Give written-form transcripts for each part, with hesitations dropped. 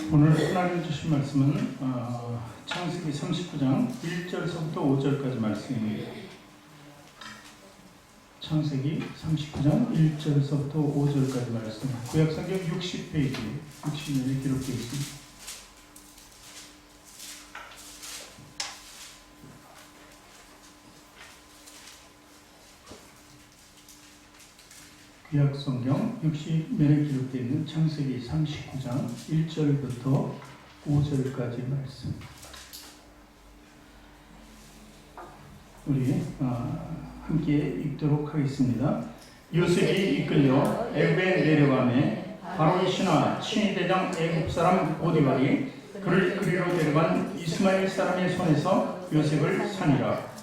오늘 하나님 주신 말씀은 창세기 39장 1절에서부터 5절까지 말씀입니다. 창세기 39장 1절에서부터 5절까지 말씀. 구약성경 60페이지, 60년에 기록되어 있습니다. 구약성경 60면에 기록되어 있는 창세기 39장 1절부터 5절까지 말씀. 우리 함께 읽도록 하겠습니다. 요셉이 이끌려 애굽에 내려가매 바로의 신하 친위대장 애굽 사람 보디발이 그를 그리로 데려간 이스마엘 사람의 손에서 요셉을 산이라.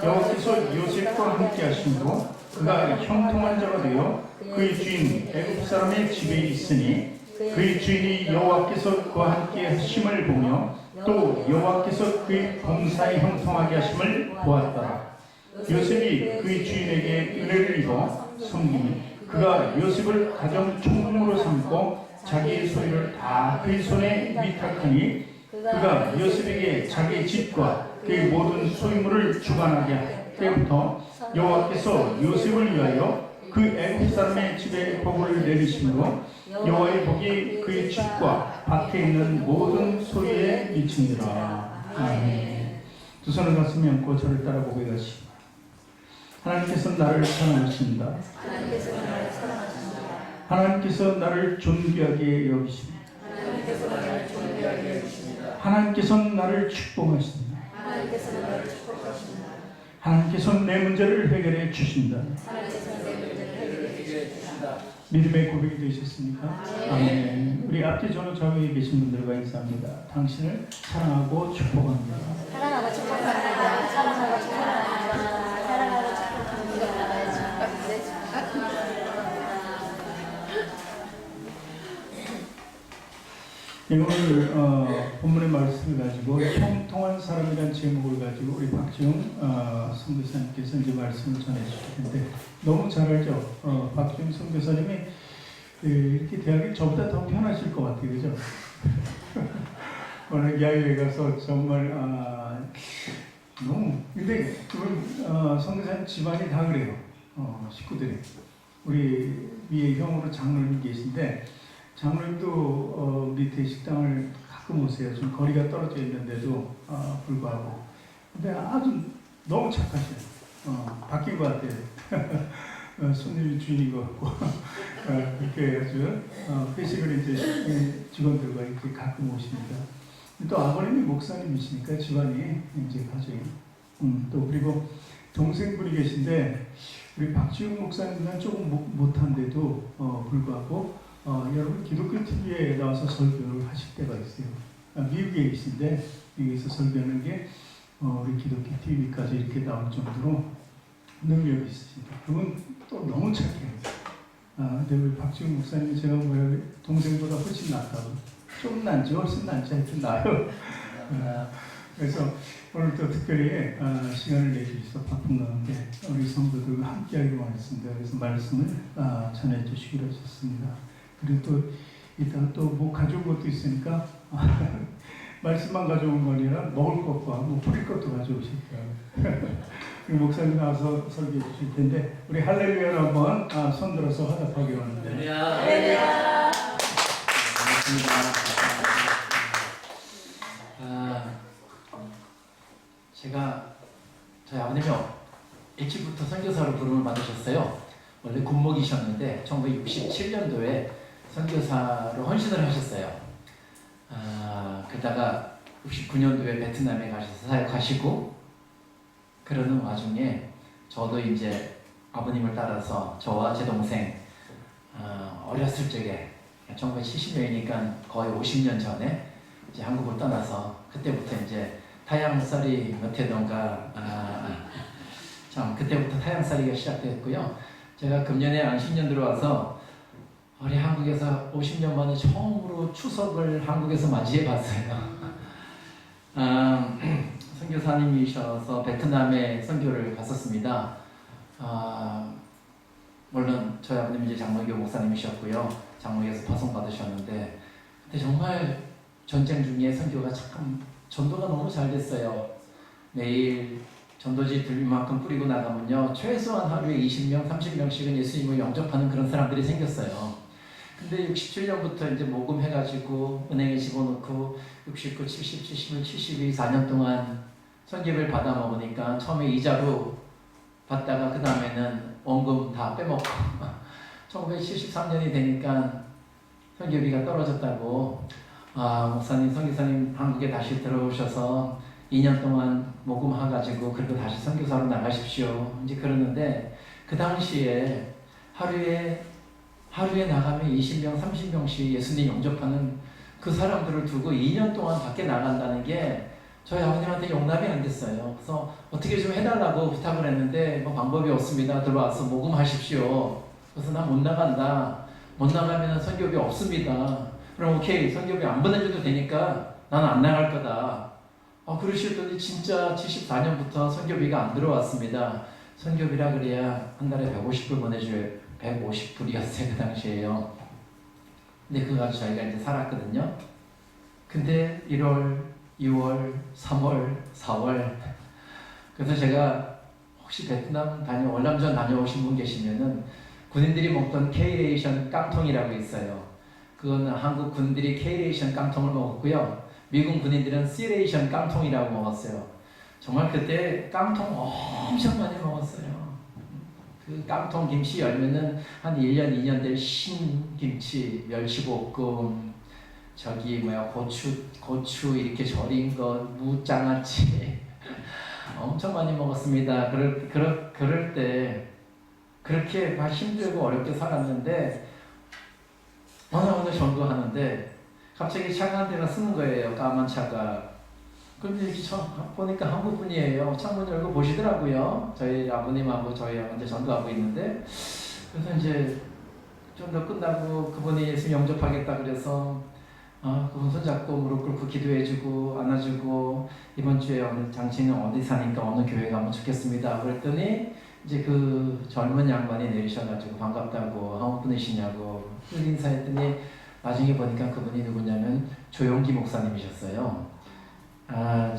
여호와께서 요셉과 함께 하심으로 그가 형통한 자가 되어 그의 주인 애굽 사람의 집에 있으니 그의 주인이 여호와께서 그와 함께 하심을 보며 또 여호와께서 그의 범사에 형통하게 하심을 보았더라. 요셉이 그의 주인에게 은혜를 입어 섬기니 그가 요셉을 가정 총무로 삼고 자기의 소유를 다 그의 손에 위탁하니 그가 요셉에게 자기의 집과 그의 모든 소유물을 주관하게 할 때부터 여호와께서 요셉을 위하여 그 애굽 사람의 집에 복을 내리심으로 여호와의 복이 그의 집과 밭에 있는 모든 소유에 미치니라. 아멘. 두 손을 가슴에 얹고 저를 따라 고백하시기 하나님께서 나를 사랑하십니다. 하나님께서 나를 존귀하게 여기십니다. 하나님께서 나를 축복하십니다. 하나님께서 내 문제를 해결해 주신다. 믿음의 고백이 되셨습니까? 아멘. 우리 앞뒤 전후 좌우에 계신 분들과 인사합니다. 당신을 사랑하고 축복합니다. 사랑하고 축복합니다. 사랑하고 축복합니다. 사랑하고 축복합니다. 오늘 본문의 말씀을 가지고 형통한 사람이라는 제목을 가지고 우리 박지웅 선교사님께서 이제 말씀을 전해주실 텐데 너무 잘 알죠? 박지웅 선교사님이 이렇게 대학이 저보다 더 편하실 것 같아요, 그죠? 오늘 야외에 가서 정말 너무 근데 선교사님 집안이 다 그래요. 식구들이 우리 위에 형으로 장로님 계신데. 장로님도 밑에 식당을 가끔 오세요. 좀 거리가 떨어져 있는데도 불구하고. 근데 아주 너무 착하셔요. 바뀐 것 같아요. 손님이 주인인 것 같고. 그렇게 아주 회식을 이제 직원들과 이렇게 가끔 오십니다. 또 아버님이 목사님이시니까 집안이 이제 가족이. 또 그리고 동생분이 계신데 우리 박지웅 목사님은 조금 못한데도 불구하고 여러분 기독교 TV에 나와서 설교를 하실 때가 있어요. 미국에 계신데 미국에서 설교하는 게 우리 기독교 TV까지 이렇게 나올 정도로 능력이 있으십니다. 그분 또 너무 착해요. 근데 우리 박지훈 목사님이 제가 뭐야 동생보다 훨씬 낫다고. 좀 난지 훨씬 난지 하여튼 나요. 그래서 오늘 또 특별히 시간을 내주셔서 바쁜 가운데 우리 성도들과 함께하기로 하겠습니다. 그래서 말씀을 전해 주시기로 하셨습니다. 그리고 또 이따가 또 뭐 가져온 것도 있으니까 말씀만 가져온 거 아니라 먹을 것과 뭐 뿌릴 것도 가져오실 거예요. 우리 목사님 나와서 설교해 주실 텐데 우리 할렐루야를 한번 손 들어서 화답하기 원합니다. 할렐루야. 제가 저희 아버님이 일찍부터 선교사로 부름을 받으셨어요. 원래 군목이셨는데 1967년도에 선교사로 헌신을 하셨어요. 그러다가 69년도에 베트남에 가셔서 사역하시고 그러는 와중에 저도 이제 아버님을 따라서 저와 제 동생 어렸을 적에 1970년이니까 거의 50년 전에 이제 한국을 떠나서 그때부터 이제 타향살이 몇 해던가 참 그때부터 타향살이가 시작됐고요. 제가 금년에 안식년 들어와서 우리 한국에서 50년 만에 처음으로 추석을 한국에서 맞이해 봤어요. 선교사님이셔서 베트남에 선교를 갔었습니다. 물론 저희 아버님이 이제 장로교 목사님이셨고요. 장로교에서 파송받으셨는데 그때 정말 전쟁 중에 선교가 참 전도가 너무 잘 됐어요. 매일 전도지 들만큼 뿌리고 나가면요 최소한 하루에 20명, 30명씩은 예수님을 영접하는 그런 사람들이 생겼어요. 근데 67년부터 이제 모금해가지고 은행에 집어넣고 69, 70, 71, 72, 4년 동안 선교비를 받아 먹으니까 처음에 이자로 받다가 그 다음에는 원금 다 빼먹고 1973년이 되니까 선교비가 떨어졌다고 목사님, 선교사님 한국에 다시 들어오셔서 2년 동안 모금해가지고 그리고 다시 선교사로 나가십시오. 이제 그러는데 그 당시에 하루에 나가면 20명, 30명씩 예수님 영접하는 그 사람들을 두고 2년 동안 밖에 나간다는 게 저희 아버님한테 용납이 안 됐어요. 그래서 어떻게 좀 해달라고 부탁을 했는데 뭐 방법이 없습니다. 들어와서 모금하십시오. 그래서 나 못 나간다. 못 나가면 선교비 없습니다. 그럼 오케이, 선교비 안 보내줘도 되니까 나는 안 나갈 거다. 그러시더니 진짜 74년부터 선교비가 안 들어왔습니다. 선교비라 그래야 한 달에 150불 보내줘요. 150불이었어요 그 당시에요. 근데 그거 가지고 저희가 이제 살았거든요. 근데 1월, 2월, 3월, 4월 그래서 제가 혹시 베트남 월남전 다녀오신 분 계시면은 군인들이 먹던 K-레이션 깡통이라고 있어요. 그거는 한국 군인들이 K-레이션 깡통을 먹었고요. 미국 군인들은 C-레이션 깡통이라고 먹었어요. 정말 그때 깡통 엄청 많이 먹었어요. 그 깡통 김치 열면은 한 1년, 2년 될 신김치, 멸치볶음, 고추 이렇게 절인 것, 무장아찌 엄청 많이 먹었습니다. 그럴 때 그렇게 막 힘들고 어렵게 살았는데 어느 전도하는데 갑자기 차가 한 대가 쓰는 거예요. 까만 차가. 그런데 이렇게 보니까 한국 분이에요. 창문 열고 보시더라고요. 저희 아버님하고 저희 이제 전도하고 있는데 그래서 이제 좀 더 끝나고 그분이 예수 영접하겠다 그래서 그분 손잡고 무릎 꿇고 기도해주고 안아주고 이번 주에 오늘 장치는 어디 사니까 어느 교회 가면 좋겠습니다. 그랬더니 이제 그 젊은 양반이 내리셔가지고 반갑다고 한국 분이시냐고 인사했더니 나중에 보니까 그분이 누구냐면 조용기 목사님이셨어요.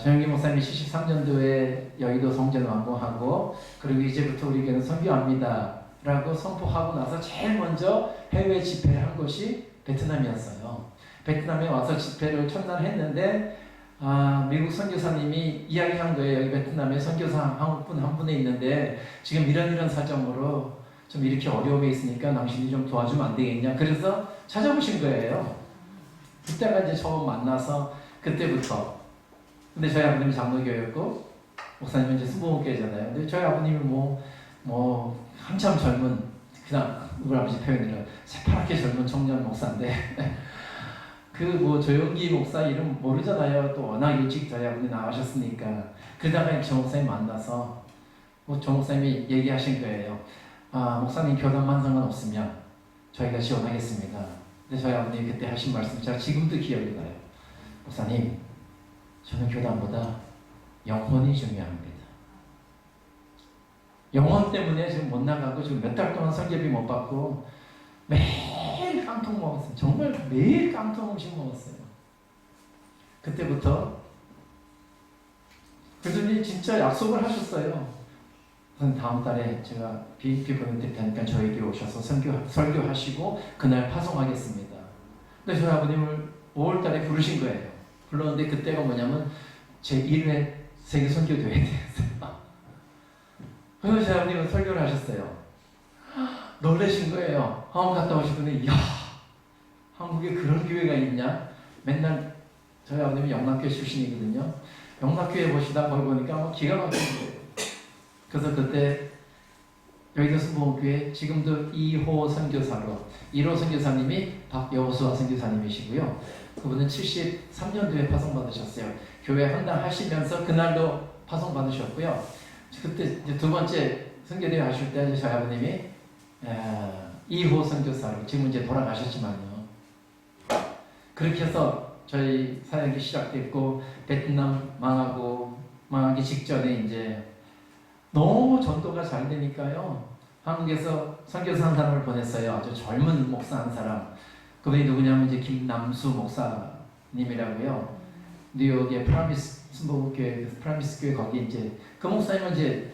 조용기 목사님이 73년도에 여의도 성전 완공하고 그리고 이제부터 우리 교회는 선교합니다 라고 선포하고 나서 제일 먼저 해외 집회를 한 곳이 베트남이었어요. 베트남에 와서 집회를 첫날 했는데 미국 선교사님이 이야기한 거예요. 여기 베트남에 선교사 한국분 한 분이 있는데 지금 이런 사정으로 좀 이렇게 어려움이 있으니까 당신이 좀 도와주면 안 되겠냐. 그래서 찾아오신 거예요. 그때가 이제 처음 만나서 그때부터. 근데 저희 아버님이 장로교였고 목사님은 이제 순복음교회잖아요. 근데 저희 아버님이 한참 젊은 그냥 우리 아버지 표현으로 새파랗게 젊은 청년 목사인데 조용기 목사 이름 모르잖아요. 또 워낙 일찍 저희 아버님 나가셨으니까. 그러다가 정 목사님 만나서 정 목사님이 얘기하신 거예요. 목사님 교단만 상관없으면 저희가 지원하겠습니다. 근데 저희 아버님이 그때 하신 말씀 제가 지금도 기억이 나요. 목사님, 저는 교단보다 영혼이 중요합니다. 영혼 때문에 지금 못 나가고 지금 몇 달 동안 설계비 못 받고 매일 깡통 먹었어요. 정말 매일 깡통 음식 먹었어요. 그때부터 그러더니 진짜 약속을 하셨어요. 다음 달에 제가 BNP 보낼 테니까 저에게 오셔서 설교하시고 그날 파송하겠습니다. 근데 저희 아버님을 5월 달에 부르신 거예요. 불렀는데 그때가 뭐냐면 제 1회 세계 선교대회였어요. 그래서 저희 아버님은 설교를 하셨어요. 놀라신 거예요. 한국 갔다 오시더니 이야 한국에 그런 교회가 있냐? 맨날 저희 아버님이 영락교회 출신이거든요. 영락교회 보시다 거기 보니까 기가 막힌 거예요. 그래서 그때 여의도 순복음교회 지금도 2호 선교사로 1호 선교사님이 박여수아 선교사님이시고요. 그분은 73년도에 파송받으셨어요. 교회 헌당하시면서 그날도 파송받으셨고요. 그때 이제 두 번째 선교대회 하실 때 저희 아버님이 2호 선교사로 지금 이제 돌아가셨지만요. 그렇게 해서 저희 사역이 시작됐고 베트남 망하기 직전에 이제 너무 전도가 잘 되니까요. 한국에서 선교사 한 사람을 보냈어요. 아주 젊은 목사 한 사람. 그분이 누구냐면 이제 김남수 목사 님이라고요. 뉴욕의 프라미스 순복음교회, 프라미스 교회 거기 이제 그 목사님은 이제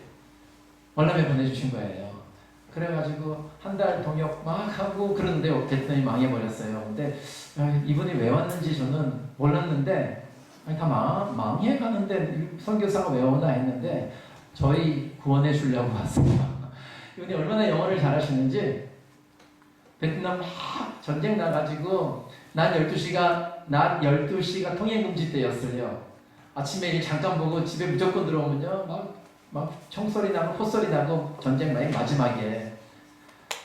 월남에 보내주신 거예요. 그래가지고 한 달 동역 막 하고 그러는데 베트남이 망해버렸어요. 근데 이분이 왜 왔는지 저는 몰랐는데 다 망해가는데 선교사가 왜 오나 했는데 저희 구원해 주려고 왔습니다. 이분이 얼마나 영어를 잘하시는지 베트남 막 전쟁 나가지고 낮 12시가 통행금지 때였어요. 아침에 일 잠깐 보고 집에 무조건 들어오면요 막 총소리 나고 콧소리 나고 전쟁 마지막에.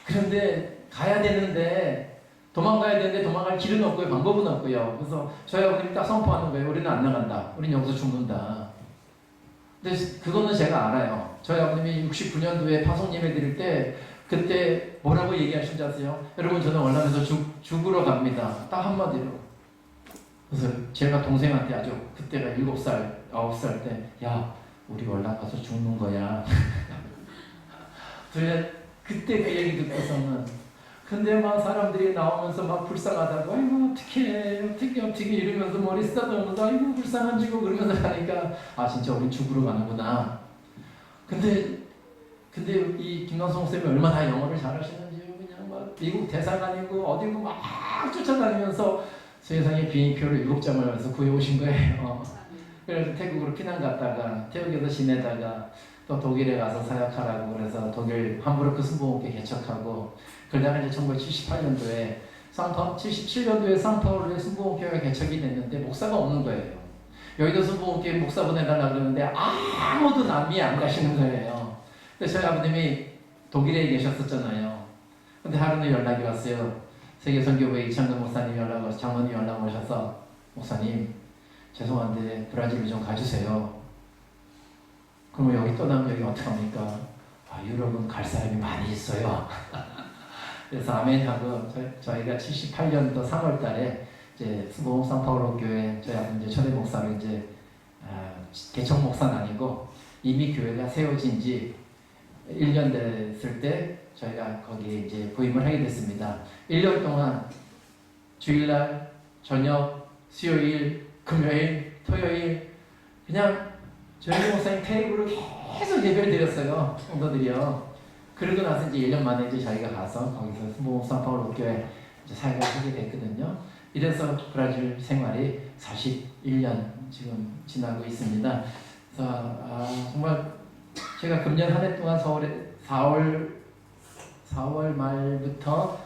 그런데 가야 되는데 도망가야 되는데 도망갈 길은 없고요, 방법은 없고요. 그래서 저희 아버님이 딱 선포하는 거예요. 우리는 안 나간다. 우리는 여기서 죽는다. 근데 그거는 제가 알아요. 저희 아버님이 69년도에 파송 예배 드릴 때 그때 뭐라고 얘기하신지 아세요? 여러분 저는 월남에서 죽으러 갑니다. 딱 한마디로. 그래서 제가 동생한테 아주 그때가 7살, 9살 때 야 우리 월남 가서 죽는 거야. 그때 그 얘기 듣고서는 근데 막 사람들이 나오면서 막 불쌍하다고 아이고 어떻게 이러면서 머리 쓰다듬으면서 아이고 불쌍한 지고 그러면서 가니까 아 진짜 우리 죽으러 가는구나. 근데 이 김광성 쌤이 얼마나 영어를 잘하시는지 그냥 막 미국 대사관이고 어디고 막 쫓아다니면서 세상에 비행표를 7장을 해서 구해오신 거예요. 그래서 태국으로 피난 갔다가 태국에서 지내다가 또 독일에 가서 사역하라고 그래서 독일 함부르크 순복음교회 개척하고 그러다가 이제 1978년도에 77년도에 상파울루에 순복음교회가 개척이 됐는데 목사가 없는 거예요. 여의도 순복음교회 목사 보내달라고 그러는데 아무도 남이 안 가시는 거예요. 근데 저희 아버님이 독일에 계셨었잖아요. 근데 하루는 연락이 왔어요. 세계선교회 이창근 목사님 연락 와서 장로님 연락 오셔서 목사님 죄송한데 브라질을 좀 가주세요. 그러면 여기 떠나면 여기 어떡합니까? 유럽은 갈 사람이 많이 있어요. 그래서 아멘하고 저희가 78년도 3월 달에 이제 수봉 상파울로 교회 저희 아버님 이제 초대 목사로 이제 개척 목사는 아니고 이미 교회가 세워진 지 1년 됐을 때 저희가 거기에 이제 부임을 하게 됐습니다. 1년 동안 주일날 저녁 수요일 금요일 토요일 그냥 저희 목사님 테이블을 계속 예배를 드렸어요. 성도들이요. 그러고 나서 이제 1년 만에 이제 저희가 가서 거기서 수봉 상파울로 교회 이제 사역을 하게 됐거든요. 이래서 브라질 생활이 41년 지금 지나고 있습니다. 그래서 정말 제가 금년 한 해 동안 서울에 4월 말부터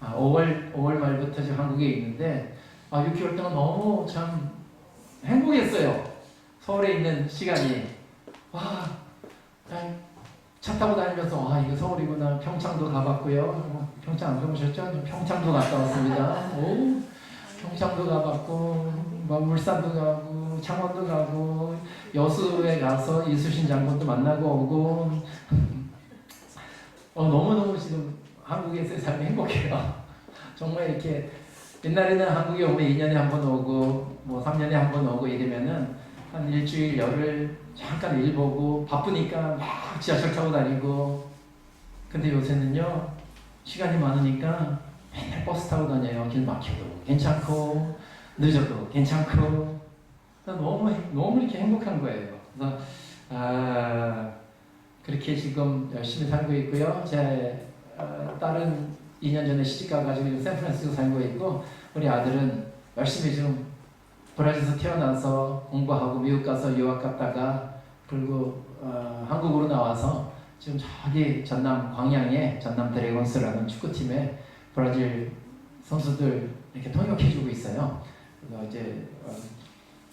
5월 말부터 지금 한국에 있는데 6개월 동안 너무 참 행복했어요. 서울에 있는 시간이 그냥 차 타고 다니면서 이거 서울이구나. 평창도 가봤고요. 평창 안 가보셨죠? 평창도 갔다 왔습니다. 평창도 가봤고 물산도 가고 창원도 가고 여수에 가서 이수신 장군도 만나고 오고 너무너무 지금 한국에서의 삶이 행복해요. 정말 이렇게 옛날에는 한국에 오면 2년에 한 번 오고 뭐 3년에 한 번 오고 이러면은 한 일주일 열흘 잠깐 일 보고 바쁘니까 막 지하철 타고 다니고 근데 요새는요 시간이 많으니까 맨날 버스 타고 다녀요. 길 막혀도 괜찮고 늦어도 괜찮고 너무 이렇게 행복한 거예요. 그래서 그렇게 지금 열심히 살고 있고요. 제 딸은 2년 전에 시집가가지고 샌프란시스코 살고 있고 우리 아들은 열심히 지금 브라질에서 태어나서 공부하고 미국 가서 유학 갔다가 그리고 한국으로 나와서 지금 저기 전남 광양에 전남 드래곤스라는 축구팀에 브라질 선수들 이렇게 통역해주고 있어요. 그래서 이제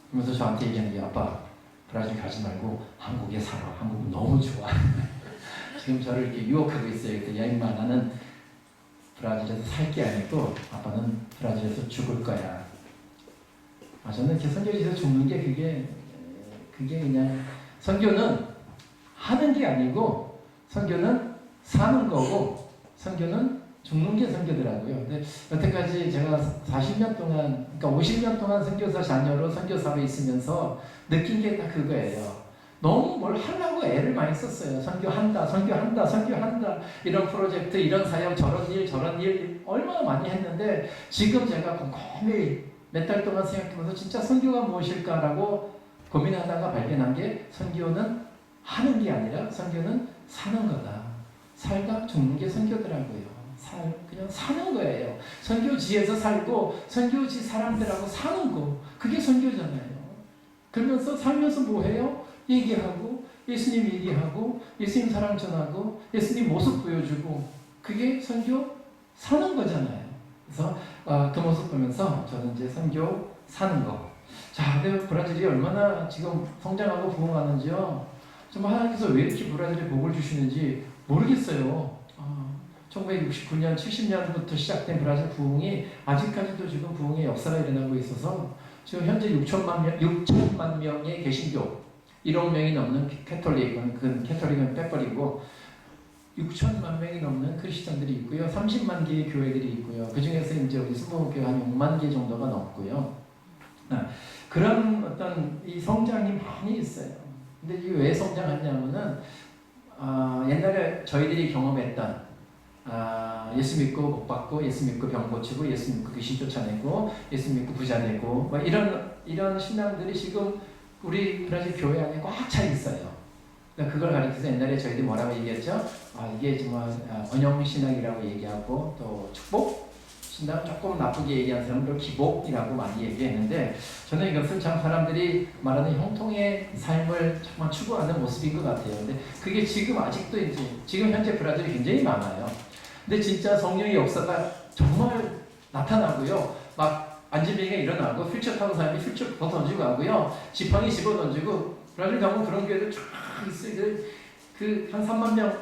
그러면서 저한테 얘기하는 게 아빠 브라질 가지 말고 한국에 살아. 한국은 너무 좋아. 지금 저를 이렇게 유혹하고 있어요. 그때 야 임마 나는 브라질에서 살 게 아니고 아빠는 브라질에서 죽을 거야. 저는 이렇게 선교지에서 죽는 게 그게 그냥 선교는 하는 게 아니고 선교는 사는 거고 선교는 죽는 게 선교더라고요. 근데 여태까지 제가 40년 동안, 그러니까 50년 동안 선교사 자녀로 선교사로 있으면서 느낀 게 다 그거예요. 너무 뭘 하려고 애를 많이 썼어요. 선교한다. 이런 프로젝트, 이런 사역, 저런 일 얼마나 많이 했는데 지금 제가 곰곰이 몇 달 동안 생각해보면서 진짜 선교가 무엇일까라고 고민하다가 발견한 게 선교는 하는 게 아니라 선교는 사는 거다. 살다 죽는 게 선교더라고요. 그냥 사는 거예요. 선교지에서 살고 선교지 사람들하고 사는 거. 그게 선교잖아요. 그러면서 살면서 뭐해요? 얘기하고 예수님 얘기하고 예수님 사랑 전하고 예수님 모습 보여주고 그게 선교 사는 거잖아요. 그래서 그 모습 보면서 저는 이제 선교 사는 거. 자, 근데 브라질이 얼마나 지금 성장하고 부흥하는지요. 정말 하나님께서 왜 이렇게 브라질에 복을 주시는지 모르겠어요. 1969년, 70년부터 시작된 브라질 부흥이 아직까지도 지금 부흥의 역사가 일어나고 있어서 지금 현재 6천만 명의 개신교, 1억 명이 넘는 캐톨릭은 빼버리고 6천만 명이 넘는 크리스천들이 있고요. 30만 개의 교회들이 있고요. 그 중에서 이제 우리 순복음교회 한 6만 개 정도가 넘고요. 그런 어떤 이 성장이 많이 있어요. 근데 이게 왜 성장하냐면은 옛날에 저희들이 경험했던 예수 믿고 복 받고 예수 믿고 병 고치고 예수 믿고 귀신 쫓아내고 예수 믿고 부자 되고 뭐 이런 신앙들이 지금 우리 브라질 교회 안에 꽉 차 있어요. 그러니까 그걸 가리켜서 옛날에 저희들이 뭐라고 얘기했죠? 이게 정말 언영 신앙이라고 얘기하고 또 축복 신앙 조금 나쁘게 얘기하는 사람들 기복이라고 많이 얘기했는데 저는 이것은 참 사람들이 말하는 형통의 삶을 정말 추구하는 모습인 것 같아요. 근데 그게 지금 아직도 이제 지금 현재 브라질이 굉장히 많아요. 근데 진짜 성령의 역사가 정말 나타나고요. 막 안진뱅이가 일어나고 휠체어 타는 사람이 휠체어 더 던지고 가고요. 지팡이 집어 던지고 브라질 가면 그런 교회들 쫙 있어요. 한 3만 명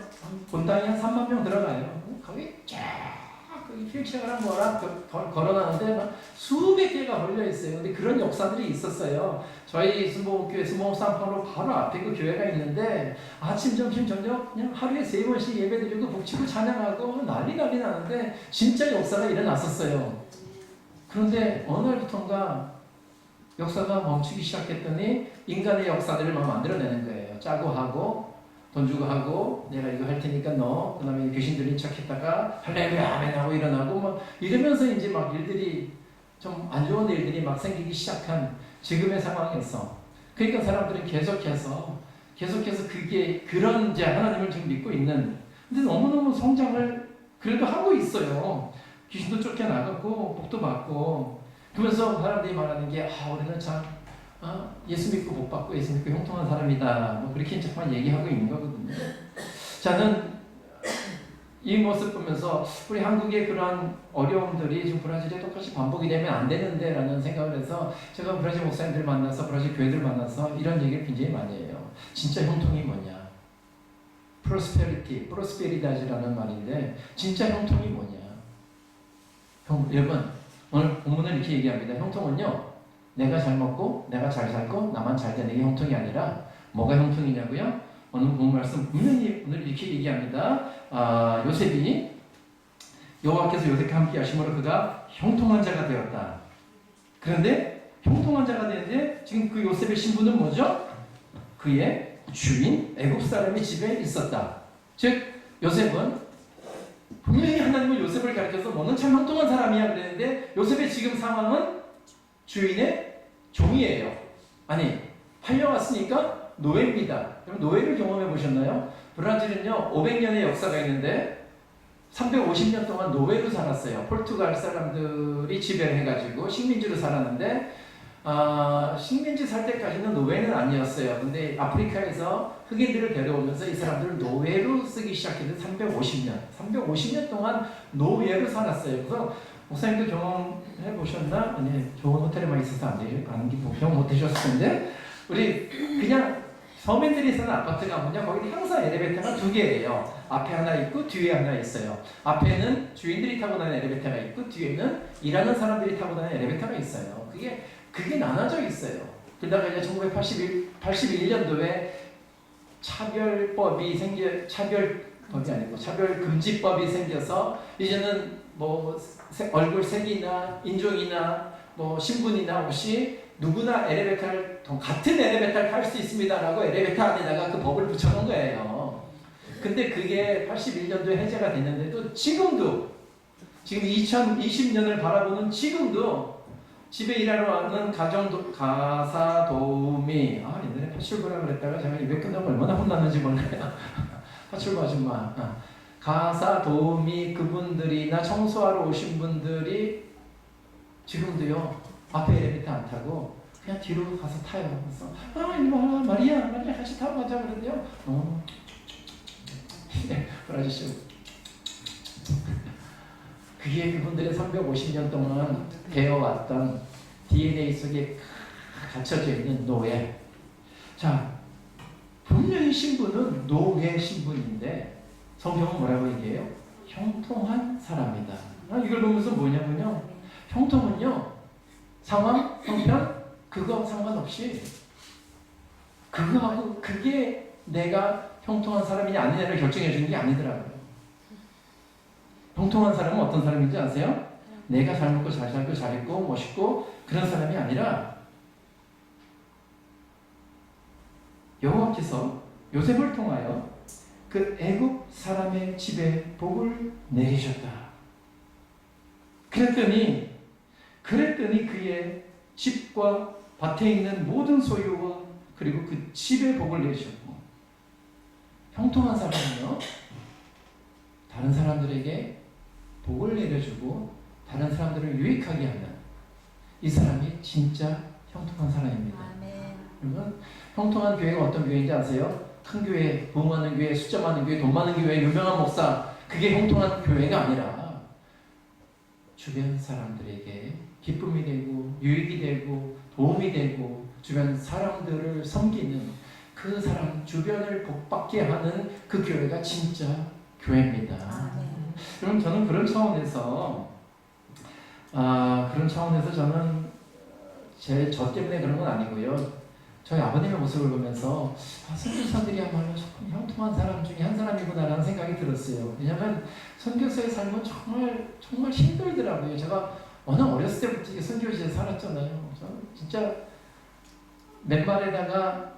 본당이 한 3만 명 들어가요. 거기 쫙 거기 휠체어랑 뭐랑 걸어가는데 막 수백 개가 걸려 있어요. 근데 그런 역사들이 있었어요. 저희 순복음교회 순복음산파로 바로 앞에 그 교회가 있는데 아침, 점심, 저녁 그냥 하루에 3번씩 예배드리고 북치고 찬양하고 난리 나는데 진짜 역사가 일어났었어요. 그런데 어느 날부턴가 역사가 멈추기 시작했더니 인간의 역사들을 막 만들어내는 거예요. 짜고 하고 돈 주고 하고 내가 이거 할 테니까 너 그 다음에 귀신 들린 척 했다가 할렐루야 아멘 하고 일어나고 막 이러면서 이제 막 일들이 좀 안 좋은 일들이 막 생기기 시작한 지금의 상황에서 그러니까 사람들은 계속해서 그게 그런 이제 하나님을 지금 믿고 있는 근데 너무너무 성장을 그래도 하고 있어요. 귀신도 쫓겨나갔고 복도 받고 그러면서 사람들이 말하는 게 우리는 참 예수 믿고 복 받고 예수 믿고 형통한 사람이다. 뭐 그렇게 잠깐 얘기하고 있는 거거든요. 저는 이 모습 보면서 우리 한국의 그런 어려움들이 지금 브라질에 똑같이 반복이 되면 안 되는데 라는 생각을 해서 제가 브라질 목사님들 만나서 브라질 교회들 만나서 이런 얘기를 굉장히 많이 해요. 진짜 형통이 뭐냐? 프로스페리다지라는 말인데 진짜 형통이 뭐냐? 여러분 오늘 본문을 이렇게 얘기합니다. 형통은요. 내가 잘 먹고 내가 잘 살고 나만 잘 되는 게 형통이 아니라 뭐가 형통이냐고요? 오늘 본 말씀 분명히 오늘 이렇게 얘기합니다. 요셉이 여호와께서 요셉과 함께 하심으로 그가 형통한 자가 되었다. 그런데 형통한 자가 되는데 지금 그 요셉의 신분은 뭐죠? 그의 주인 애굽 사람의 집에 있었다. 즉 요셉은 분명히 하나님은 요셉을 가르쳐서 너는 참 형통한 사람이야 그랬는데 요셉의 지금 상황은 주인의 종이에요. 아니 팔려왔으니까 노예입니다. 그럼 노예를 경험해 보셨나요? 브라질은요 500년의 역사가 있는데 350년 동안 노예로 살았어요. 포르투갈 사람들이 지배를 해가지고 식민지로 살았는데 식민지 살 때까지는 노예는 아니었어요. 근데 아프리카에서 흑인들을 데려오면서 이 사람들을 노예로 쓰기 시작했는데 350년 동안 노예로 살았어요. 그래서 목사님도 경험해 보셨나? 아니 좋은 호텔에만 있어서 안 돼요. 경험 못 해주셨을 텐데 우리 그냥 서민들이 사는 아파트 가면요 거기 항상 엘리베이터가 2개예요. 앞에 하나 있고 뒤에 하나 있어요. 앞에는 주인들이 타고 다니는 엘리베이터가 있고 뒤에는 일하는 사람들이 타고 다니는 엘리베이터가 있어요. 그게 나눠져 있어요. 그러다가 이제 1981년도에 차별금지법이 생겨서 이제는 뭐 얼굴 색이나 인종이나 뭐 신분이나 없이 누구나 같은 엘리베이터를 탈 수 있습니다라고 엘리베이터 안에다가 그 법을 붙여놓은 거예요. 근데 그게 81년도에 해제가 됐는데도 지금 2020년을 바라보는 지금도 집에 일하러 왔는 가사 도우미. 옛날에 파출부라 그랬다가 제가 입에 끝나고 얼마나 혼났는지 몰라요. 파출부 아줌마. 가사 도우미 그분들이나 청소하러 오신 분들이 지금도요 앞에 엘리베이터 안 타고 그냥 뒤로 가서 타요. 그래서 이리 와 마리아 같이 타고 가자 그러는데요. 그 아저씨 그게 그분들의 350년 동안 배워왔던 DNA 속에 갇혀져 있는 노예. 자, 분명히 신분은 노예 신분인데 성경은 뭐라고 얘기해요? 형통한 사람이다. 이걸 보면서 뭐냐면요. 형통은요. 상황, 형편, 그거 상관없이 그거하고 그게 내가 형통한 사람이냐 아니냐를 결정해 주는 게 아니더라고요. 형통한 사람은 어떤 사람인지 아세요? 내가 잘 먹고 잘 살고 잘 입고 멋있고 그런 사람이 아니라 여호와께서 요셉을 통하여 그 애굽 사람의 집에 복을 내리셨다. 그랬더니 그의 집과 밭에 있는 모든 소유와 그리고 그 집에 복을 내리셨고, 형통한 사람은요 다른 사람들에게 복을 내려주고 다른 사람들을 유익하게 하는 이 사람이 진짜 형통한 사람입니다. 여러분, 형통한 교회가 어떤 교회인지 아세요? 큰 교회, 부흥하는 교회, 숫자 많은 교회, 돈 많은 교회, 유명한 목사, 그게 형통한 교회가 아니라 주변 사람들에게 기쁨이 되고 유익이 되고 도움이 되고 주변 사람들을 섬기는 그 사람 주변을 복받게 하는 그 교회가 진짜 교회입니다. 그럼 저는 그런 차원에서 저는 저 때문에 그런 건 아니고요. 저희 아버님의 모습을 보면서 선교사들이야말로 조금 형통한 사람 중에 한 사람이구나라는 생각이 들었어요. 왜냐하면 선교사의 삶은 정말 힘들더라고요. 제가 워낙 어렸을 때부터 선교지에 살았잖아요. 저는 진짜 맨발에다가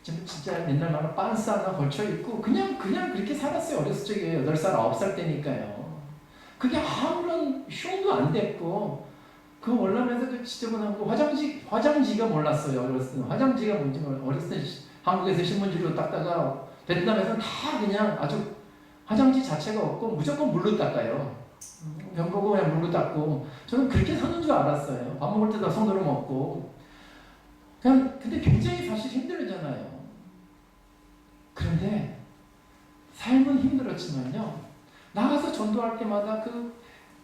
진짜 옛날 말로 빤스 하나 걸쳐 입고 그냥 그렇게 살았어요. 어렸을 적에 8살, 9살 때니까요. 그게 아무런 흉도 안 됐고 그 월남에서 지저분하고 화장지가 몰랐어요. 어렸을 때 화장지가 뭔지 어렸을 때 한국에서 신문지로 닦다가 베트남에서는 다 그냥 아주 화장지 자체가 없고 무조건 물로 닦아요. 병 보고 그냥 물로 닦고 저는 그렇게 사는 줄 알았어요. 밥 먹을 때도 손으로 먹고 근데 굉장히 사실 힘들잖아요. 그런데 삶은 힘들었지만요. 나가서 전도할 때마다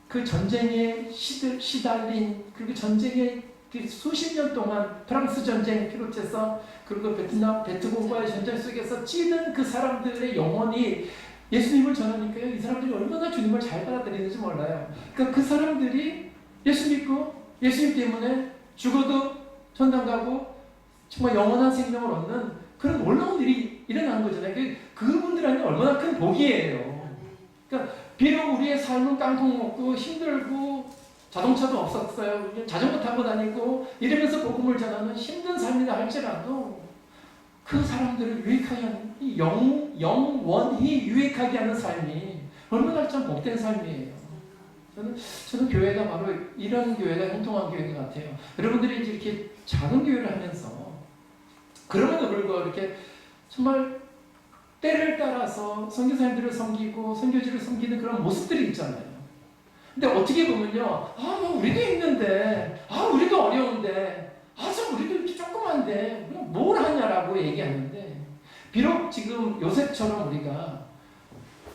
그 전쟁에 시달린 그리고 전쟁에 수십 년 동안 프랑스 전쟁 비롯해서 그리고 베트공과의 전쟁 속에서 찌든 그 사람들의 영혼이 예수님을 전하니까요. 이 사람들이 얼마나 주님을 잘 받아들이는지 몰라요. 그러니까 그 사람들이 예수 믿고 예수님 때문에 죽어도 천당 가고 정말 영원한 생명을 얻는 그런 놀라운 일이 일어나는 거잖아요. 그분들한테 얼마나 큰 복이에요. 그러니까 비록 우리의 삶은 깡통 먹고 힘들고 자동차도 없었어요. 자전거 타고 다니고 이러면서 복음을 전하는 힘든 삶이다 할지라도 그 사람들을 유익하게 하는 영원히 유익하게 하는 삶이 얼마나 참 복된 삶이에요. 저는 교회가 바로 이런 교회가 형통한 교회 같아요. 여러분들이 이제 이렇게 작은 교회를 하면서 그럼에도 불구하고 이렇게 정말 때를 따라서 선교사님들을 섬기고 선교지를 섬기는 그런 모습들이 있잖아요. 근데 어떻게 보면요, 우리도 힘든데, 우리도 어려운데, 참 우리도 이렇게 조그만데 뭘 하냐라고 얘기하는데, 비록 지금 요셉처럼 우리가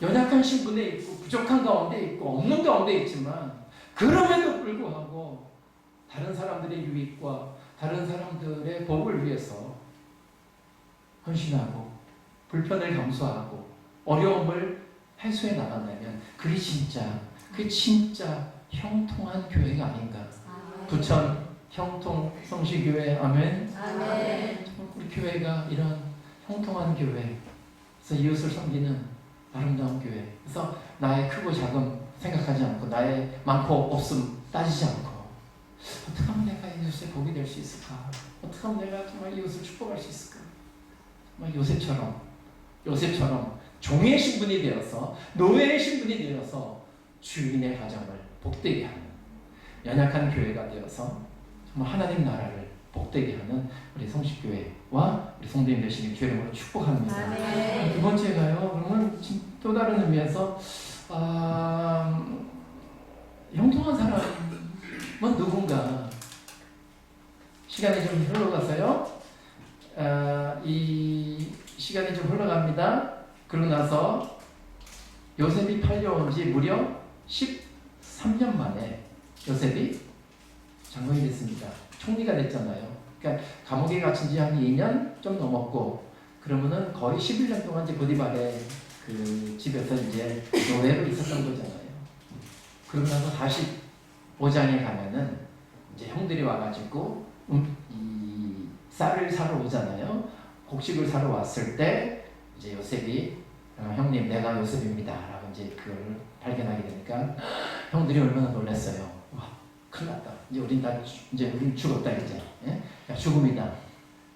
연약한 신분에 있고 부족한 가운데 있고 없는 가운데 있지만 그럼에도 불구하고 다른 사람들의 유익과 다른 사람들의 복을 위해서 헌신하고 불편을 감수하고 어려움을 해소해 나간다면 그게 진짜 형통한 교회가 아닌가. 부천 형통 성시교회 아멘. 우리 교회가 이런 형통한 교회, 그래서 이웃을 섬기는 아름다운 교회. 그래서 나의 크고 작음 생각하지 않고 나의 많고 없음 따지지 않고 어떻게 하면 내가 이웃의 복이 될 수 있을까? 어떻게 하면 내가 정말 이웃을 축복할 수 있을까? 정말 요셉처럼 종의 신분이 되어서 노예의 신분이 되어서 주인의 가정을 복되게 하는 연약한 교회가 되어서 정말 하나님 나라를 복되게 하는 우리 성식교회와 우리 성도님 되시길 주의 이름으로 축복합니다. 두 번째가요. 그러면 또 다른 의미에서 형통한 사람은 누군가. 시간이 좀 흘러가서요. 이 시간이 좀 흘러갑니다. 그러고 나서 요셉이 팔려온 지 무려 13년 만에 요셉이 장관이 됐습니다. 총리가 됐잖아요. 그러니까 감옥에 갇힌 지 한 2년 좀 넘었고, 그러면은 거의 11년 동안 이제 보디발의 그 집에서 이제 노예로 있었던 거잖아요. 그러고 나서 다시 오장에 가면은 이제 형들이 와가지고 이 쌀을 사러 오잖아요. 곡식을 사러 왔을 때 이제 요셉이 형님 내가 요셉입니다 라고 이제 그걸 발견하게 되니까 형들이 얼마나 놀랐어요. 와 큰일 났다. 이제 우린 죽었다 이제. 예? 야, 죽음이다.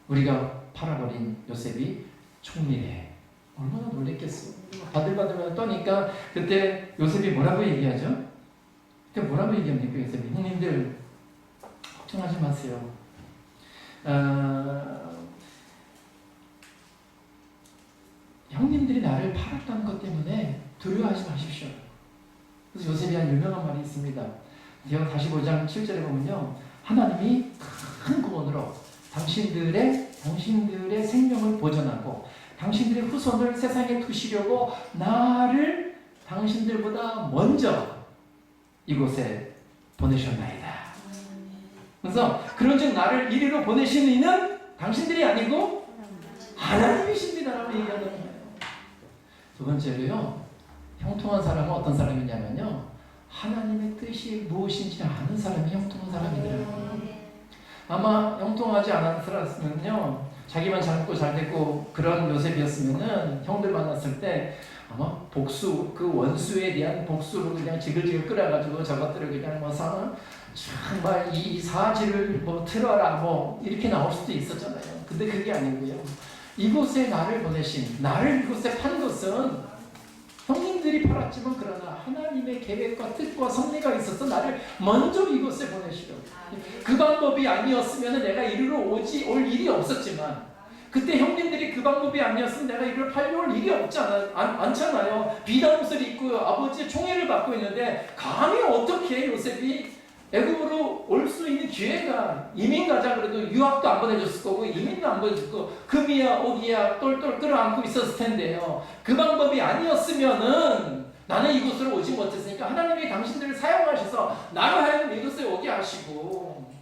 우리가 팔아버린 요셉이 총리래. 얼마나 놀랬겠어. 바들바들 떠니까 그때 요셉이 뭐라고 얘기하죠? 그때 뭐라고 얘기합니까 요셉이? 형님들 걱정하지 마세요. 형님들이 나를 팔았다는 것 때문에 두려워하지 마십시오. 그래서 요셉이 한 유명한 말이 있습니다. 제가 다시 5장 7절에 보면요. 하나님이 큰 구원으로 당신들의 생명을 보존하고 당신들의 후손을 세상에 두시려고 나를 당신들보다 먼저 이곳에 보내셨나이다. 그래서 그런즉 나를 이리로 보내신 이는 당신들이 아니고 하나님이십니다라고 얘기하는 거예요. 두 번째로요. 형통한 사람은 어떤 사람이냐면요. 하나님의 뜻이 무엇인지 아는 사람이 형통한 사람이더라고요. 아마 형통하지 않았으면요. 자기만 잘 먹고 잘 됐고 그런 요셉이었으면은 형들 만났을 때 아마 복수, 그 원수에 대한 복수로 그냥 지글지글 끓여가지고 저것들을 그냥 정말 이 사지를 틀어라 이렇게 나올 수도 있었잖아요. 근데 그게 아니고요. 이곳에 나를 보내신, 나를 이곳에 판 것은 형님들이 팔았지만 그러나 하나님의 계획과 뜻과 섭리가 있어서 나를 먼저 이곳에 보내시려고. 그 방법이 아니었으면 내가 이리로 올 일이 없었지만 그때 형님들이 그 방법이 아니었으면 내가 이리로 팔려올 일이 없지 않잖아요. 비단 옷을 입고 아버지의 총애를 받고 있는데 감히 어떻게 요셉이 애굽으로 올 수 있는 기회가 이민 가자 그래도 유학도 안 보내줬을 거고 이민도 안 보내줬을 거고 금이야 오기야 똘똘 끌어안고 있었을 텐데요. 그 방법이 아니었으면은 나는 이곳으로 오지 못했으니까 하나님이 당신들을 사용하셔서 나로 하여금 이곳에 오게 하시고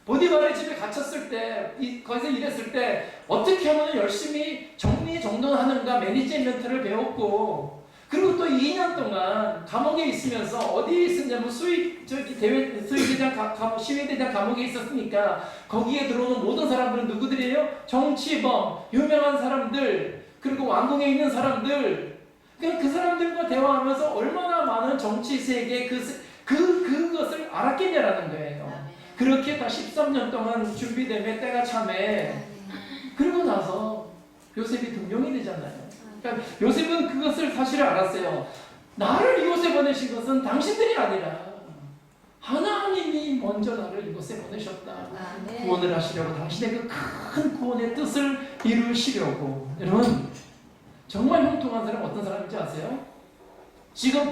보디발의 집에 갇혔을 때 거기서 일했을 때 어떻게 하면 열심히 정리정돈하는가 매니지먼트를 배웠고 그리고 또 2년 동안 감옥에 있으면서 어디에 있었냐면 시위대장 감옥에 있었으니까 거기에 들어오는 모든 사람들은 누구들이에요? 정치범, 유명한 사람들, 그리고 왕궁에 있는 사람들. 그 사람들과 대화하면서 얼마나 많은 정치 세계 그것을 알았겠냐라는 거예요. 그렇게 다 13년 동안 준비되면 때가 참에 그러고 나서 요셉이 등용이 되잖아요. 그러니까 요셉은 그것을 사실을 알았어요. 나를 이곳에 보내신 것은 당신들이 아니라 하나님이 먼저 나를 이곳에 보내셨다. 구원을 하시려고 당신의 그 큰 구원의 뜻을 이루시려고. 여러분 정말 형통한 사람 어떤 사람인지 아세요?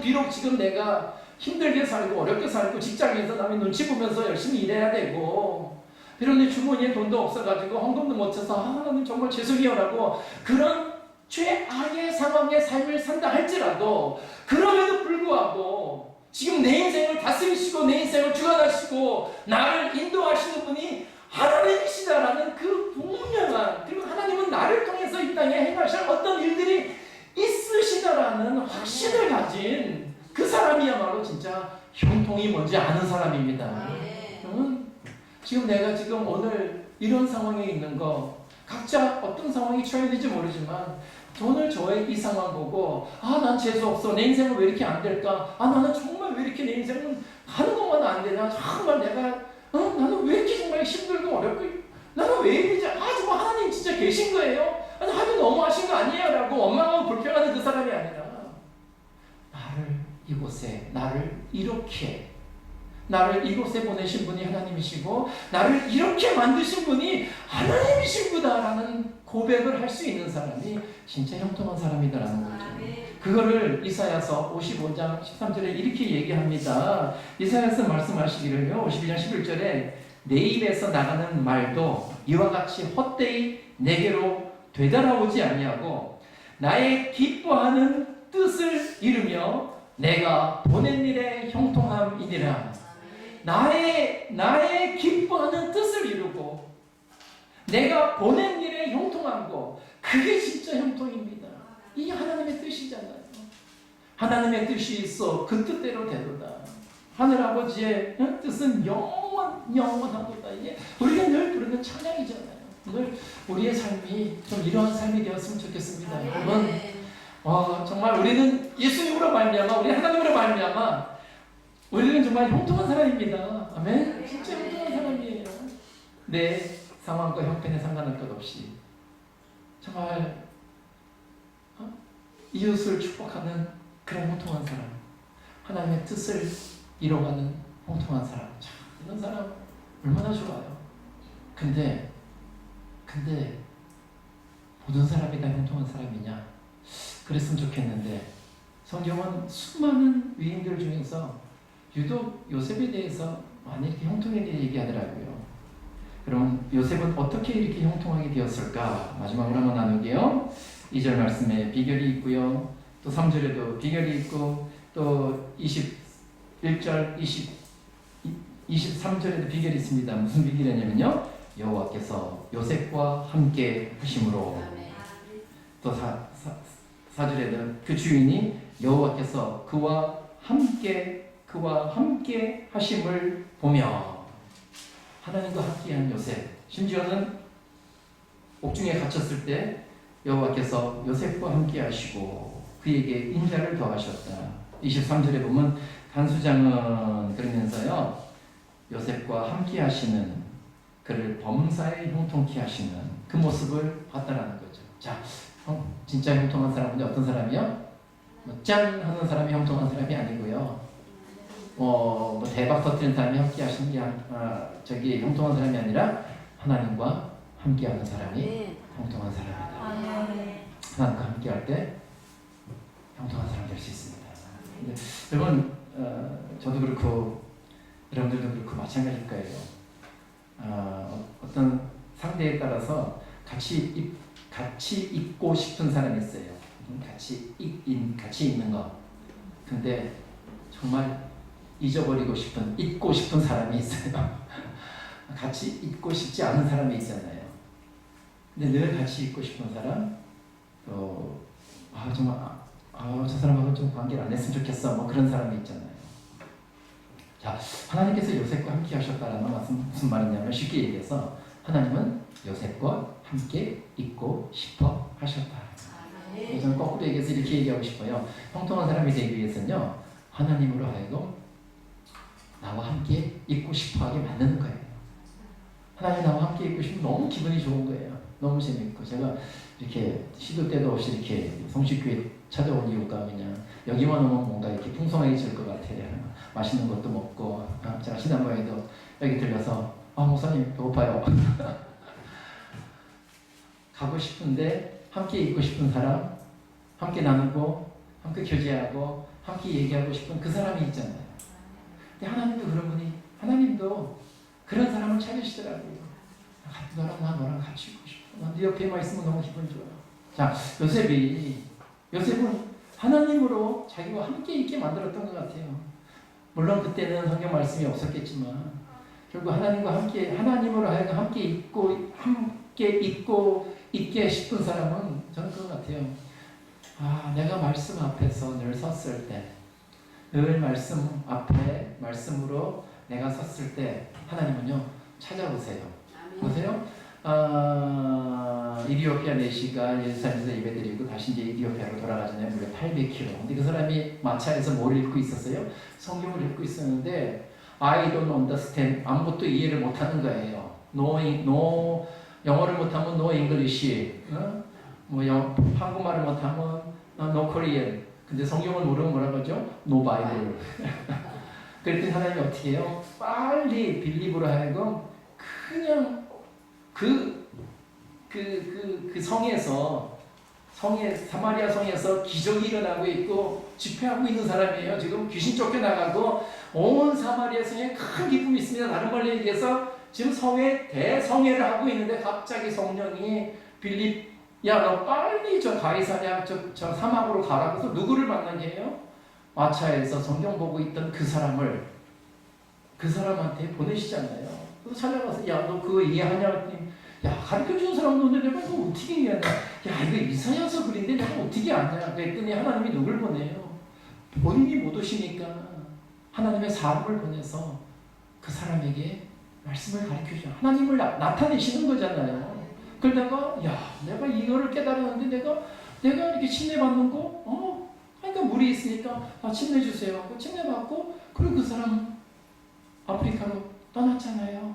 비록 지금 내가 힘들게 살고 어렵게 살고 직장에서 남의 눈치 보면서 열심히 일해야 되고 비록 내 주머니에 돈도 없어가지고 헌금도 못 쳐서 하나님 정말 죄송해요라고 그런 최악의 상황의 삶을 산다 할지라도 그럼에도 불구하고 지금 내 인생을 다스리시고 내 인생을 주관하시고 나를 인도하시는 분이 하나님이시다라는 그 분명한 그리고 하나님은 나를 통해서 이 땅에 행하실 어떤 일들이 있으시다라는 확신을 가진 그 사람이야말로 진짜 형통이 뭔지 아는 사람입니다. 지금 내가 오늘 이런 상황에 있는 거 각자 어떤 상황이 처해야 될지 모르지만 오늘 저의 이 상황 보고 난 재수없어. 내 인생은 왜 이렇게 안 될까? 나는 정말 왜 이렇게 내 인생은 하는 것만 안 되나? 정말 내가 나는 왜 이렇게 정말 힘들고 어렵고 나는 왜 이러지? 정말 하나님 진짜 계신 거예요? 하나님 너무하신 거 아니에요? 라고 원망하고 불평하는 그 사람이 아니라 나를 이곳에 나를 이렇게 나를 이곳에 보내신 분이 하나님이시고 나를 이렇게 만드신 분이 하나님이신구나라는 고백을 할 수 있는 사람이 진짜 형통한 사람이다라는 거죠. 그거를 이사야서 55장 13절에 이렇게 얘기합니다. 이사야서 말씀하시기를요. 51장 11절에 내 입에서 나가는 말도 이와 같이 헛되이 내게로 되돌아오지 아니하고 나의 기뻐하는 뜻을 이루며 내가 보낸 일의 형통함이니라. 나의 기뻐하는 뜻을 이루고 내가 보낸 일의 형통함고 그게 진짜 형통입니다. 이게 하나님의 뜻이잖아요. 하나님의 뜻이 있어 그 뜻대로 되도다. 하늘아버지의 뜻은 영원하도다. 이게 우리가 늘 부르는 찬양이잖아요. 늘 우리의 삶이 좀 이러한 삶이 되었으면 좋겠습니다. 여러분, 정말 우리는 예수님으로 말미암아 우리 하나님으로 말미암아 우리는 정말 형통한 사람입니다. 아멘. 진짜 형통한 사람이에요. 내 상황과 형편에 상관할 것 없이 정말 이웃을 축복하는 그런 형통한 사람, 하나님의 뜻을 이뤄가는 형통한 사람, 참 이런 사람 얼마나 좋아요. 근데 모든 사람이 다 형통한 사람이냐? 그랬으면 좋겠는데 성경은 수많은 위인들 중에서 유독 요셉에 대해서 많이 이렇게 형통에 대해 얘기하더라고요. 그럼 요셉은 어떻게 이렇게 형통하게 되었을까? 마지막으로 한번 나누게요. 2절 말씀에 비결이 있고요. 또 3절에도 비결이 있고 또 21절, 23절에도 비결이 있습니다. 무슨 비결이냐면요. 여호와께서 요셉과 함께 하심으로. 또 4절에도 그 주인이 여호와께서 그와 함께 하심을 보며. 하나님과 함께한 요셉, 심지어는 옥중에 갇혔을 때 여호와께서 요셉과 함께 하시고 그에게 인자를 더하셨다. 23절에 보면 간수장은 그러면서요, 요셉과 함께 하시는 그를 범사에 형통케 하시는 그 모습을 봤다라는 거죠. 자, 진짜 형통한 사람은 어떤 사람이요? 짠 하는 사람이 형통한 사람이 아니고요. 대박 터뜨리는 사람이 함께 하시는 게 형통한 사람이 아니라 하나님과 함께 하는 사람이 형통한 사람이다. 하나님과 함께 할 때 형통한 사람 될 수 있습니다. 여러분, 저도 그렇고 여러분들도 그렇고 마찬가지일 거예요. 어떤 상대에 따라서 같이 있고 싶은 사람이 있어요. 같이 있는 거. 근데 정말 잊고 싶은 사람이 있어요. 같이 있고 싶지 않은 사람이 있잖아요. 근데 늘 같이 있고 싶은 사람, 정말 저 사람하고 좀 관계를 안 했으면 좋겠어. 뭐 그런 사람이 있잖아요. 자, 하나님께서 요셉과 함께 하셨다라는 말씀 무슨 말이냐면 쉽게 얘기해서 하나님은 요셉과 함께 있고 싶어 하셨다. 저는 거꾸로 얘기해서 이렇게 얘기하고 싶어요. 형통한 사람이 되기 위해서는요, 하나님으로 하여금 나와 함께 있고 싶어하게 만드는 거예요. 하나님 나와 함께 있고 싶으면 너무 기분이 좋은 거예요. 너무 재밌고. 제가 이렇게 시도 때도 없이 이렇게 성식교회 찾아온 이유가 그냥 여기만 오면 뭔가 이렇게 풍성해질 것 같아요. 맛있는 것도 먹고. 제가 지난번에도 여기 들려서 목사님 배고파요. 가고 싶은데 함께 있고 싶은 사람, 함께 나누고 함께 교제하고 함께 얘기하고 싶은 그 사람이 있잖아요. 근데 하나님도 그런 분이, 하나님도 그런 사람을 찾으시더라고요. 너랑 같이 있고 싶어. 네 옆에만 있으면 너무 기분 좋아요. 자, 요셉은 하나님으로 자기와 함께 있게 만들었던 것 같아요. 물론 그때는 성경 말씀이 없었겠지만 결국 하나님과 함께, 하나님으로 하여금 함께 있고 있게 싶은 사람은 저는 그런 것 같아요. 내가 말씀 앞에서 늘 섰을 때, 늘 말씀 앞에 말씀으로 내가 섰을 때 하나님은요 찾아오세요. 보세요. 이디오피아 내시가 예루살렘에서 예배드리고 다시 이제 이디오피아로 돌아가잖아요. 무려 800km. 근데 그 사람이 마차에서 뭘 읽고 있었어요? 성경을 읽고 있었는데 I don't understand. 아무것도 이해를 못하는 거예요. 영어를 못하면 no English. 한국말을 못하면 no Korean. 근데 성경을 모르면 뭐라고 하죠? No Bible. 그랬더니 하나님이 어떻게 해요? 빨리 빌립으로 하여금 그냥 그 성에서 사마리아 성에서 기적이 일어나고 있고 집회하고 있는 사람이에요. 지금 귀신 쫓겨나가고 온 사마리아 성에 큰 기쁨이 있습니다. 다른 말로 얘기해서 지금 성에 대성회를 하고 있는데 갑자기 성령이 빌립, 야 너 빨리 저 가이사랴 저 사막으로 가라고 해서 누구를 만나게 해요? 마차에서 성경 보고 있던 그 사람을 그 사람한테 보내시잖아요. 그래서 찾아가서 야 너 그거 이해하냐 했더니 야 가르쳐주는 사람도 없는데 내가 이거 어떻게 이해하냐. 야 이거 이사야서 글인데 내가 어떻게 아냐. 그랬더니 하나님이 누굴 보내요? 본인이 못 오시니까 하나님의 사람을 보내서 그 사람에게 말씀을 가르쳐줘. 하나님을 나타내시는 거잖아요. 그러다가 야 내가 이거를 깨달았는데 내가 이렇게 침례받는 거? 그러니까 물이 있으니까 침례 주세요. 침례 받고 그리고 그 사람 아프리카로 떠났잖아요.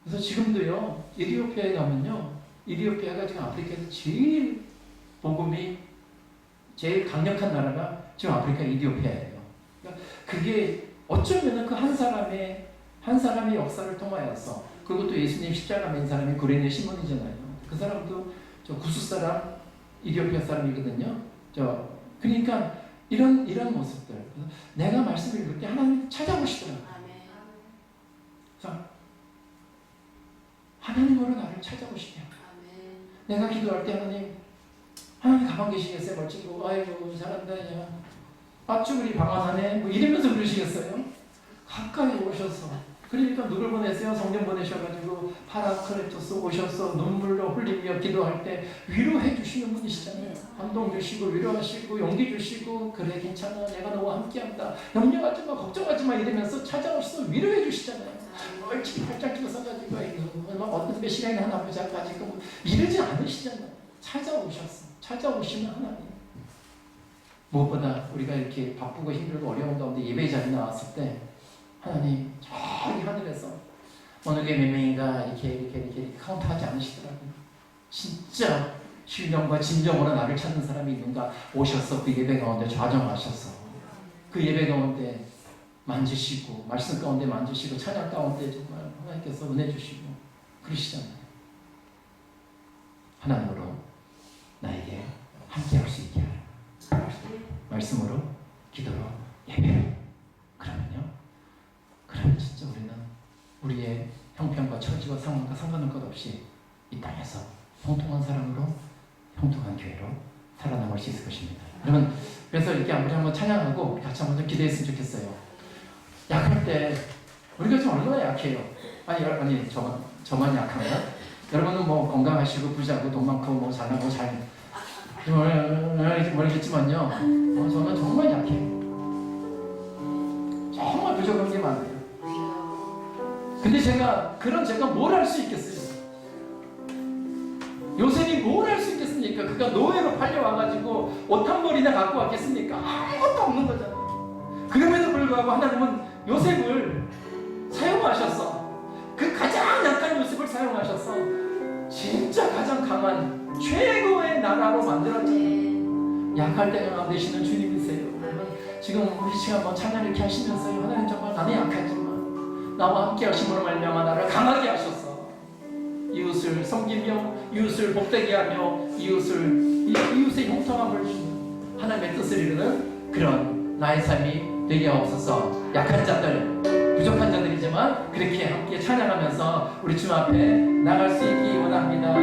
그래서 지금도요 이리오피아에 가면요 이리오피아가 지금 아프리카에서 제일 복음이 제일 강력한 나라가 지금 아프리카 이디오피아예요. 그러니까 그게 어쩌면은 그 한 사람의 역사를 통하여서 그리고 또 예수님 십자가 맨 사람이 구레네 시몬이잖아요. 그 사람도 저 구스 사람 이디오피아 사람이거든요. 그러니까 이런 모습들. 내가 말씀을 읽을 때 하나님 찾아보시더라고요. 그래서 하나님으로 나를 찾아보시냐. 내가 기도할 때 하나님 가만 계시겠어요? 멀찍고 아이고 잘한다 야 밧줄이 방황하네 뭐 이러면서 그러시겠어요? 가까이 오셔서 그러니까 누굴 보내세요? 성령 보내셔가지고 파라크레토스 오셔서 눈물로 흘리며 기도할 때 위로해 주시는 분이시잖아요. 감동 주시고 위로하시고 용기 주시고 그래 괜찮아 내가 너와 함께한다 염려하지 마 걱정하지 마 이러면서 찾아오셔서 위로해 주시잖아요. 얼추 팔짱 끼고 써가지고 어떤 몇 시간이나 하나 보자 가지고 뭐 이러지 않으시잖아요. 찾아오시는 하나님. 무엇보다 우리가 이렇게 바쁘고 힘들고 어려운 가운데 예배 자리 나왔을 때 하나님 저기 하늘에서 어느 게 몇 명인가 이렇게 카운트하지 않으시더라고요. 진짜 신령과 진정으로 나를 찾는 사람이 있는가 오셔서 그 예배 가운데 좌정하셔서 그 예배 가운데 만지시고 말씀 가운데 만지시고 찬양 가운데 정말 하나님께서 은혜 주시고 그러시잖아요. 하나님으로 나에게 함께 할 수 있게 하라. 말씀으로 기도로 예배로 그러면 진짜 우리는 우리의 형편과 처지와 상황과 상관할 것 없이 이 땅에서 형통한 사람으로 형통한 교회로 살아남을 수 있을 것입니다. 여러분 그래서 이렇게 우리 한번 찬양하고 같이 한번 좀 기도했으면 좋겠어요. 약할 때 우리가 좀 얼마나 약해요. 아니 저만 약한가? 여러분은 뭐 건강하시고 부자고 돈 많고 뭐 잘나고 잘 모르겠지만요. 저는 정말 약해요. 정말 부족한 게 많아요. 근데 제가 뭘 할 수 있겠어요? 요셉이 뭘 할 수 있겠습니까? 그가 노예로 팔려와가지고 옷 한 벌이나 갖고 왔겠습니까? 아무것도 없는 거잖아요. 그럼에도 불구하고 하나님은 요셉을 사용하셔서 그 가장 약한 요셉을 사용하셔서 진짜 가장 강한 최고의 나라로 만들었잖아요. 약할 때 강함 되시는 주님이세요. 지금 우리 시간 뭐 찬양 이렇게 하시면서요. 하나님 정말 나는 약하지만 나와 함께 하심으로 말미암아 나를 강하게 하셔서 이웃을 섬기며 이웃을 복되게 하며 이웃의 형통함을 주는 하나님의 뜻을 이루는 그런 나의 삶이 되게 하옵소서. 약한 자들 부족한 자들이지만 그렇게 함께 찬양하면서 우리 주님 앞에 나갈 수 있기 원합니다.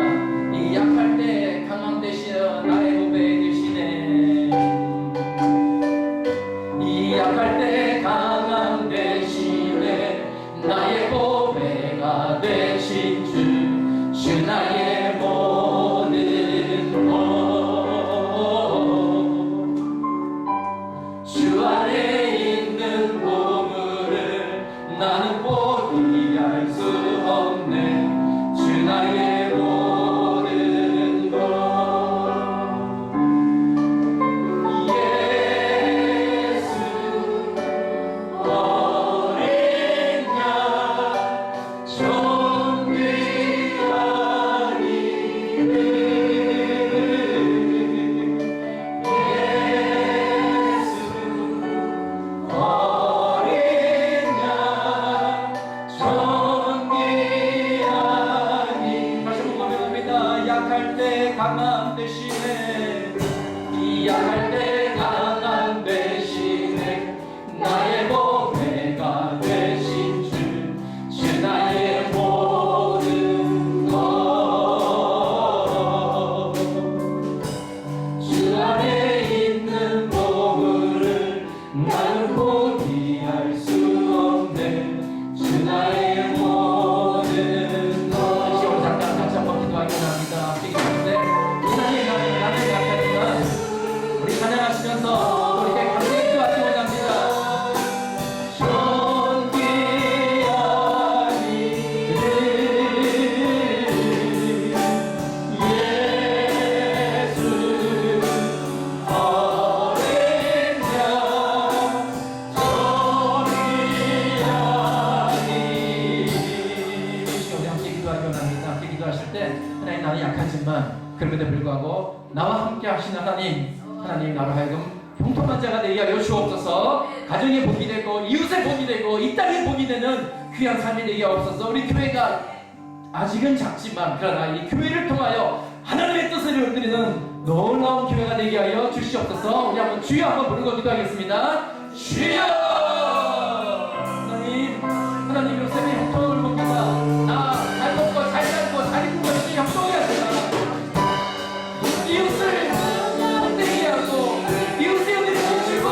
이 약할 때 강함 되시는 나의 보배 되시네. 이 약할 때 강함 되시네. 나의 보배가 되신 주 나의 모든 것. 주 안에 있는 보물을 나는 포기할 수 없네. 주 나의 모든 기도하실 때 하나님 나는 약하지만 그럼에도 불구하고 나와 함께 하신 하나님 나로 하여금 형통한 자가 되게 하여 주옵소서. 가정의 복이 되고 이웃의 복이 되고 이 땅의 복이 되는 귀한 삶이 되게 하옵소서. 우리 교회가 아직은 작지만 그러나 이 교회를 통하여 하나님의 뜻을 이루어드리는 놀라운 교회가 되게 하여 주시옵소서. 우리 한번 주여 한번 부르고 기도하겠습니다. 주여! 하나님 요셉의 형통을 봅니다. 잘 먹고 잘 살고 잘 입고 열심히 형통해야 된다. 이웃을 복되게 하고 이웃의 은혜를 주시고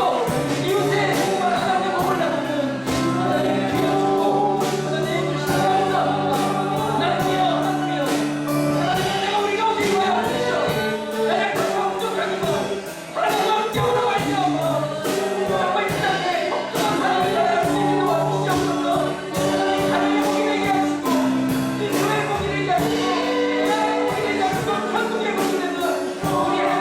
이웃의 정말 하나님의 복을 나누는 하나님의 귀한 축복 하나님 주시기 감사합니다. 하나님이여 내가 우리가 어디 있어야 하시죠. 나의 뜻과 부족하기도 하나님과 함께 오라고 할지어다. 정말 이 땅에 형통한 사람을 살아갈 수 있는 도와주시옵소서. 하나님의 복이 되게 하시고 이 교회의 복이 되게 하시고 나라의 복이 되게 하시고 한국의 복이 되는 우리 하나님을 되게 도와주시옵소서.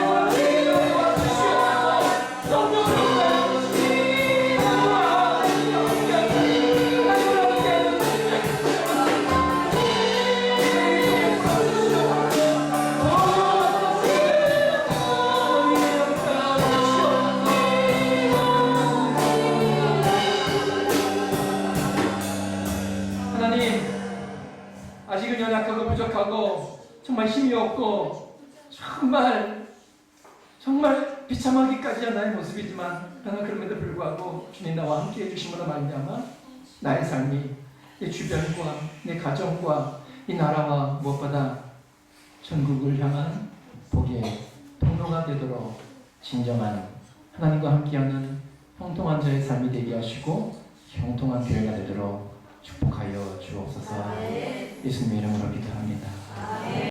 성령으로 하나님, 아직은 연약하고 부족하고 정말 힘이 없고 정말 비참하기까지야 나의 모습이지만 그러나 그럼에도 불구하고 주님 나와 함께 해주심으로 말미암아 나의 삶이 내 주변과 내 가정과 이 나라와 무엇보다 전국을 향한 복의 통로가 되도록 진정한 하나님과 함께하는 형통한 자의 삶이 되게 하시고 형통한 교회가 되도록 축복하여 주옵소서. 예수님의 이름으로 기도합니다.